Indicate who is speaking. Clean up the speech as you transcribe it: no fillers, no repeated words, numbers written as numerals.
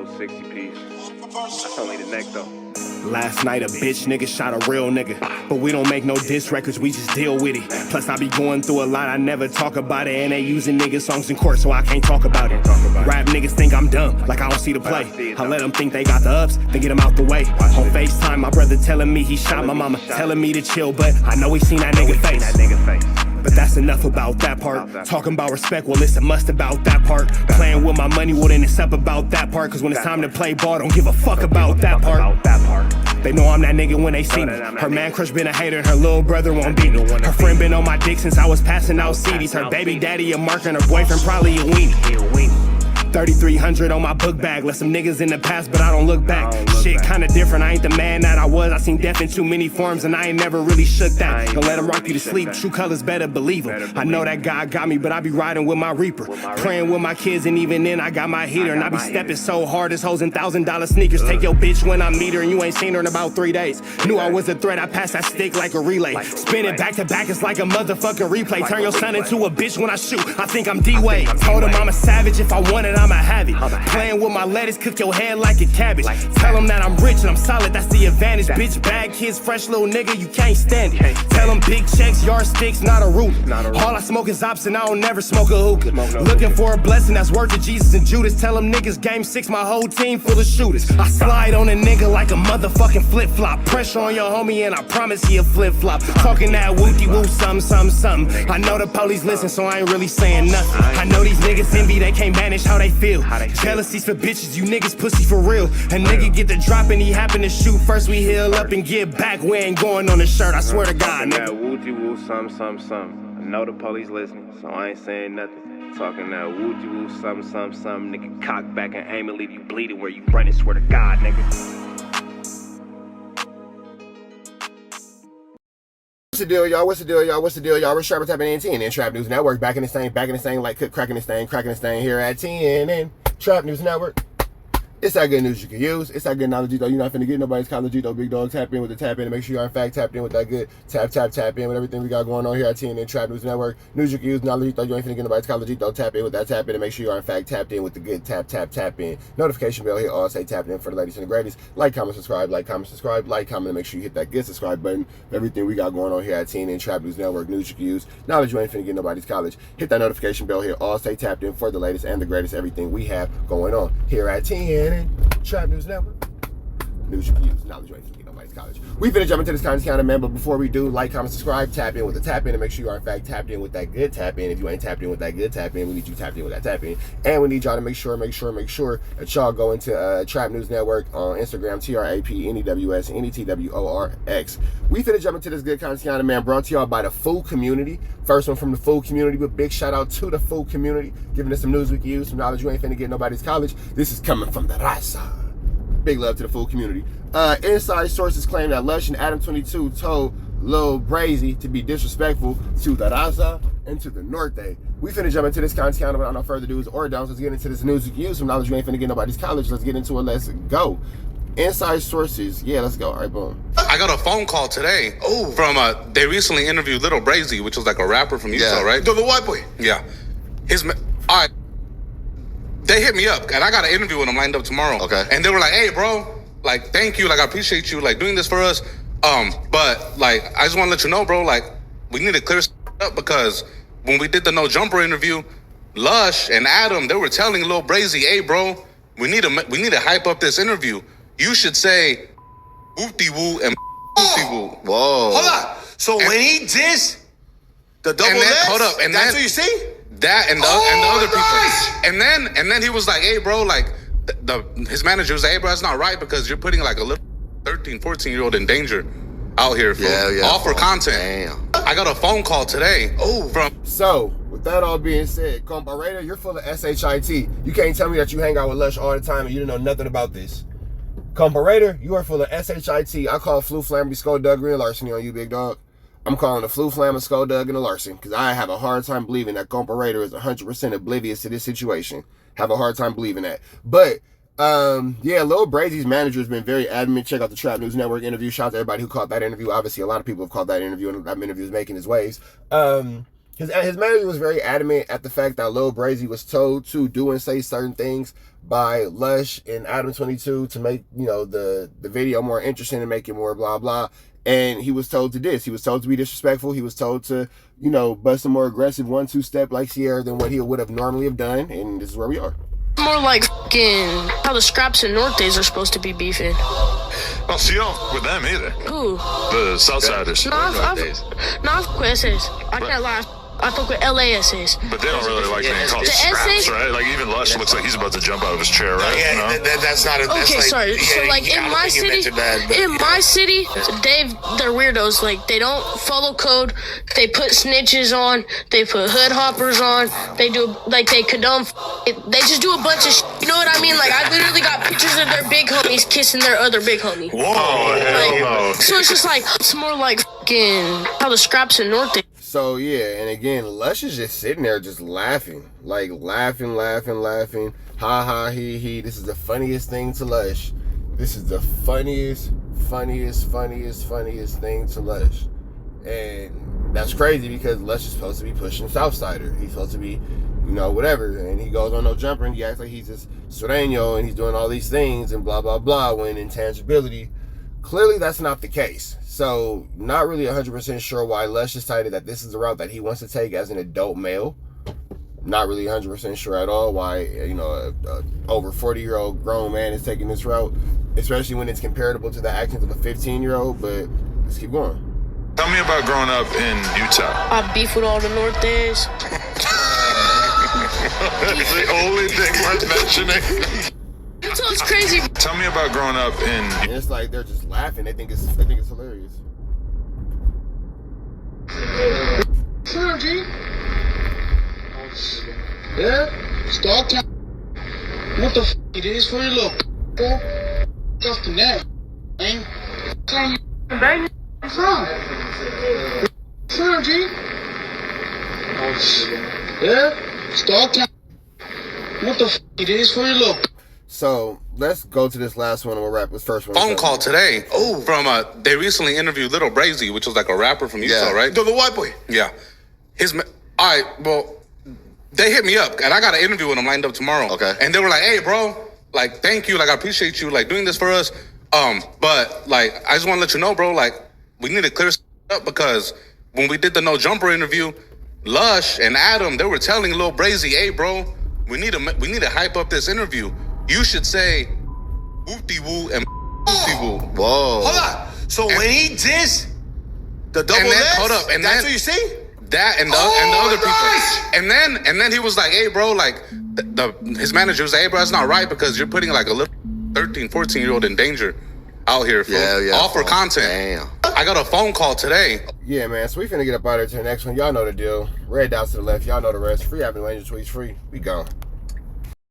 Speaker 1: little 60 piece. That's only the neck though.
Speaker 2: Last night a bitch nigga shot a real nigga, but we don't make no diss records, we just deal with it. Plus I be going through a lot, I never talk about it, and they using niggas songs in court, so I can't talk about it. Rap niggas think I'm dumb, like I don't see the play. I let them think they got the ups, then get them out the way. On FaceTime, my brother telling me he shot my mama, telling me to chill, but I know he seen that nigga face. But that's enough about that part. Talking about respect, well it's a must about that part. Playing with my money, well then it's up about that part. Cause when it's time to play ball, don't give a fuck about that part. They know I'm that nigga when they see me. Her man crush been a hater and her little brother won't beat me. Her friend been on my dick since I was passing out CDs. Her baby daddy a mark and her boyfriend probably a weenie. 3,300 on my book bag. Left some niggas in the past, but I don't look back. Shit kinda different, I ain't the man that I was. I seen death in too many forms and I ain't never really shook that. Don't let him rock you to sleep, true colors better believe him. I know that God got me, but I be riding with my reaper. Praying with my kids and even then I got my heater. And I be stepping so hard, this hoes in $1,000 sneakers. Take your bitch when I meet her and you ain't seen her in about 3 days. Knew I was a threat, I passed that stick like a relay. Spin it back to back, it's like a motherfucking replay. Turn your son into a bitch when I shoot, I think I'm D-Wade. Told him I'm a savage, if I want it, I'ma have it. Playing with my lettuce, cook your head like a cabbage. Tell them that I'm rich and I'm solid, that's the advantage. Bitch, bad kids, fresh little nigga, you can't stand it. Tell them big checks, yardsticks, not a ruler. All I smoke is ops and I don't never smoke a hookah. Looking for a blessing that's worth it, Jesus and Judas. Tell them niggas game 6, my whole team full of shooters. I slide on a nigga like a motherfucking flip-flop. Pressure on your homie and I promise he a flip-flop. Talking that wooty-woo, something. I know the police listen, so I ain't really saying nothing. I know these niggas envy, they can't manage how they feel. Jealousy's for bitches, you niggas pussy for real. A nigga get the drop and he happen to shoot. First we heal up and get back, we ain't going on the shirt, I swear to God, nigga.
Speaker 1: That wooty-woo, something. I know the police listening, so I ain't saying nothing. Talking that wooty-woo, something. Nigga, cock back and aim and leave you bleeding where you running, swear to God, nigga.
Speaker 3: What's the deal, y'all? What's the deal, y'all? We're Sharp Tapping in TNN Trap News Network. Back in this thing, like cracking this thing here at TNN Trap News Network. It's that good news you can use. It's that good knowledge, though. You're not finna get nobody's college, though. Big dog, tap in with the tap in and make sure you are in fact tapped in with that good tap in with everything we got going on here at TNN Trap News Network. News you can use, knowledge, though. You ain't finna get nobody's college, though. Tap in with that tap in and make sure you are in fact tapped in with the good tap in. Notification bell here, all say tapped in for the ladies and the greatest. Like, comment, subscribe, like, comment, and make sure you hit that good subscribe button. Everything we got going on here at TNN Trap News Network. News you can use, knowledge you ain't finna get nobody's college. Hit that notification bell here, all stay tapped in for the latest and the greatest. Everything we have going on here at TNN Trap News Network. News you can use, knowledge you ain't finna get nobody's college. We finna jump into this kind of counter, man, but before we do, like, comment, subscribe, tap in with the tap in and make sure you are in fact tapped in with that good tap in. If you ain't tapped in with that good tap in, we need you tapped in with that tap in. And we need y'all to make sure that y'all go into Trap News Network on Instagram, TRAPNEWS NETWORX. We finna jump into this good kind of counter, man, brought to y'all by the Food Community. First one from the Food Community, but big shout out to the Food Community, giving us some news we can use, some knowledge you ain't finna get nobody's college. This is coming from the raza. Big love to the Food Community. Inside sources claim that Lush and Adam 22 told Lil Brazy to be disrespectful to the raza and to the norte. We finna jump into this content without no further do's or don'ts. Let's get into this news you can use, some knowledge you ain't finna get nobody's college. Let's get into it. Let's go. Inside sources. Yeah, let's go. All right, boom.
Speaker 4: I got a phone call today from they recently interviewed Lil Brazy, which was like a rapper from Utah, right?
Speaker 5: The white boy.
Speaker 4: Yeah. All right. They hit me up and I got an interview with them lined up tomorrow.
Speaker 5: Okay.
Speaker 4: And they were like, "Hey, bro, like, thank you. Like, I appreciate you like doing this for us. But like, I just want to let you know, bro, like, we need to clear up because when we did the No Jumper interview, Lush and Adam, they were telling Lil Brazy, hey, bro, we need to hype up this interview. You should say whoopty woo and whoopty woo."
Speaker 5: Whoa. Hold on. So when he dissed the double S,
Speaker 4: hold up, and
Speaker 5: that's
Speaker 4: then,
Speaker 5: what you see?
Speaker 4: That and the other people. And then he was like, hey, bro, like, his manager was like, hey, bro, that's not right because you're putting like a little 13, 14-year-old in danger out here all for content.
Speaker 5: Damn.
Speaker 4: I got a phone call today from...
Speaker 3: So, with that all being said, Comparator, you're full of SHIT. You can't tell me that you hang out with Lush all the time and you don't know nothing about this. Comparator, you are full of SHIT. I call Flu Flamby, Skullduggery, and larceny on you, big dog. I'm calling the Flu Flam, a Skulldug, and a larceny because I have a hard time believing that Comparator is 100% oblivious to this situation. Have a hard time believing that. But, yeah, Lil Brazy's manager has been very adamant. Check out the Trap News Network interview. Shout out to everybody who caught that interview. Obviously, a lot of people have caught that interview, and that interview is making its waves. His manager was very adamant at the fact that Lil Brazy was told to do and say certain things by Lush and Adam 22 to make, you know, the video more interesting and make it more blah blah. And he was told to diss. He was told to be disrespectful. He was told to, you know, bust a more aggressive 1-2 step like Sierra than what he would have normally have done. And this is where we are.
Speaker 6: More like fucking how the Scraps and Nortes are supposed to be beefing.
Speaker 7: Oh, so you don't with them either?
Speaker 6: Who?
Speaker 7: The Southsiders.
Speaker 6: No, I fuck with SS. I can't lie. I fuck with LASs.
Speaker 7: But they don't really like being called
Speaker 6: The
Speaker 7: scraps,
Speaker 6: essays?
Speaker 7: right? Like even Lush looks like he's about to jump out of his chair, right?
Speaker 5: Yeah,
Speaker 7: No?
Speaker 5: that's not a. That's
Speaker 6: Okay,
Speaker 5: like,
Speaker 6: sorry.
Speaker 5: Yeah,
Speaker 6: So like
Speaker 5: I
Speaker 6: in
Speaker 5: don't
Speaker 6: my
Speaker 5: think you
Speaker 6: city,
Speaker 5: mentioned that, but
Speaker 6: in
Speaker 5: yeah.
Speaker 6: my city, they're weirdos. Like they don't follow code. They put snitches on. They put hood hoppers on. They do like they condone. They just do a bunch of. You know what I mean? Like I literally got pictures of their big homies kissing their other big homie.
Speaker 7: Whoa, hell no.
Speaker 6: So it's just like it's more like fucking how the Scraps and Norte.
Speaker 3: So yeah, and again, Lush is just sitting there just laughing. Like laughing. Ha ha he. This is the funniest thing to Lush. This is the funniest thing to Lush. And that's crazy because Lush is supposed to be pushing Southsider. He's supposed to be, you know, whatever. And he goes on No Jumper and he acts like he's this Sureño and he's doing all these things and blah blah blah, when intangibility, clearly that's not the case. So not really 100% sure why Lush decided that this is the route that he wants to take as an adult male. Not really 100% sure at all why, you know, a over 40-year-old grown man is taking this route, especially when it's comparable to the actions of a 15-year-old, but let's keep going.
Speaker 7: Tell me about growing up in Utah.
Speaker 6: I beef with all the Nortes.
Speaker 7: That's the only thing worth mentioning.
Speaker 6: So it's crazy.
Speaker 7: Tell me about growing up in.
Speaker 3: And it's like they're just laughing. They think it's hilarious.
Speaker 8: Sure, G. Yeah? Start time. What the f it is for your little stuff to that, man? Tell you bang from. Sure, G. Yeah? Start time. What the f it is for your little.
Speaker 3: So let's go to this last one and we'll wrap this first one.
Speaker 4: Phone call today from they recently interviewed Lil Brazy, which was like a rapper from Utah, right?
Speaker 5: The white boy.
Speaker 4: Yeah. All right, well, they hit me up and I got an interview with them lined up tomorrow.
Speaker 5: Okay.
Speaker 4: And they were like, hey, bro, like, thank you. Like, I appreciate you, like, doing this for us. But, like, I just want to let you know, bro, like, we need to clear up because when we did the No Jumper interview, Lush and Adam, they were telling Lil Brazy, hey, bro, we need to hype up this interview. You should say whoop-de-woo and whoop-de-woo.
Speaker 5: Whoa. Hold on. So when he dissed the double
Speaker 4: and then,
Speaker 5: legs,
Speaker 4: hold up, and
Speaker 5: that's
Speaker 4: then,
Speaker 5: what you see?
Speaker 4: That and the other people. And then he was like, hey, bro, like, his manager was like, hey, bro, that's not right because you're putting like a little 13, 14-year-old in danger out here. All for content.
Speaker 5: Damn.
Speaker 4: I got a phone call today.
Speaker 3: Yeah, man. So we finna get up out of here to the next one. Y'all know the deal. Red dots to the left. Y'all know the rest. Free Avenue Angel tweets free. We gone.